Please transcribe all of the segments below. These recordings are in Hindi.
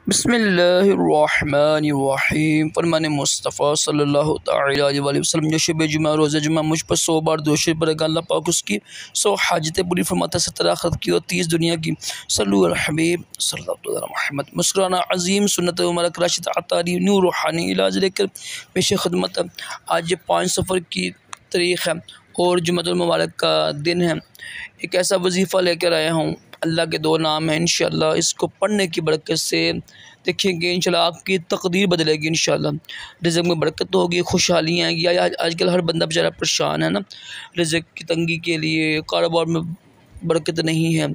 बिस्मिल्लाहिर्रहमानिर्रहीम। फरमान मुस्तफ़ा सल्लल्लाहु तआला अलैहि वसल्लम जो शब जुमा रोज़ा जुमा मुझ पर 100 बार दोषी पर अल्लाह पाक उसकी 100 हाजतें पूरी फरमाता, 70 आखिरत की और 30 दुनिया की। सल्लु अला हबीब सल्लल्लाहु अलैहि मोहम्मद। मुस्कुराना अज़ीम सुन्नत मुबारक राशिद अतारी नूर रूहानी इलाज लेकर पेश खिदमत। आज 5 सफ़र की तारीख़ है और जुम्मतुल मुबारक का दिन है। एक ऐसा वजीफ़ा लेकर आया हूँ, अल्लाह के 2 नाम हैं। इंशाअल्लाह इसको पढ़ने की बरकत से देखेंगे इंशाअल्लाह आपकी तकदीर बदलेगी। इंशाअल्लाह रिज़्क़ में बरकत होगी, खुशहालियाँ आएंगी। आजकल हर बंदा बेचारा परेशान है ना, रिज़्क़ की तंगी के लिए, कारोबार में बरकत नहीं है,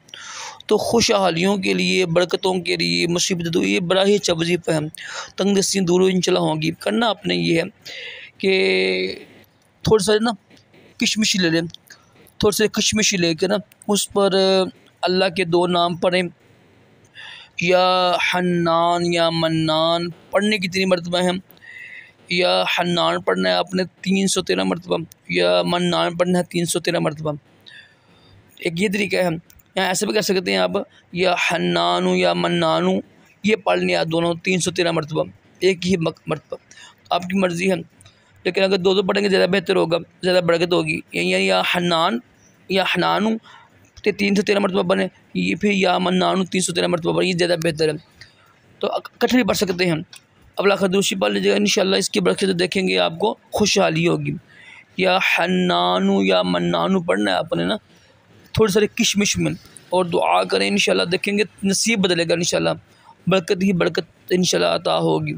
तो खुशहालियों के लिए, बरकतों के लिए, मुसीबत दूर, ये बड़ा ही अच्छा वजीफ़ा है। तंगदस्तियाँ दूर इंशाअल्लाह होंगी। करना आपने ये है कि थोड़ा सा ना किशमिश ले लें, थोड़ी सी किशमिश लेकर ना उस पर अल्लाह के 2 नाम पढ़ें, या हन्नान या मन्नान पढ़ने की 3 मरतबा है, या हन्नान पढ़ना है आपने 313 मरतबा, या मन्नान पढ़ना है 313 मरतबा। एक ये तरीका है, या ऐसे भी कर सकते हैं आप, या हन्नानु या मन्नानु ये पढ़ लिया दोनों 313 मरतबा, एक ही मरतबा, आपकी मर्ज़ी है। लेकिन अगर 2 पढ़ेंगे ज़्यादा बेहतर होगा, ज़्यादा बरकत होगी। या हन्नान या हनानु 313 मरतबा बने, ये फिर या मन्नानु 313 मरतबा बने, ये ज़्यादा बेहतर है। तो इकट्ठे भी पढ़ सकते हैं। अबला खदूशी पढ़ लीजिएगा, इंशाअल्लाह इसकी बरकत से देखेंगे आपको खुशहाली होगी। या हन्नानु या मन्नानु पढ़ना है आपने ना थोड़ी सारी किशमिश में, और दुआ करें, इंशाअल्लाह देखेंगे नसीब बदलेगा। इंशाअल्लाह बरकत ही बरकत इंशाअल्लाह अता होगी।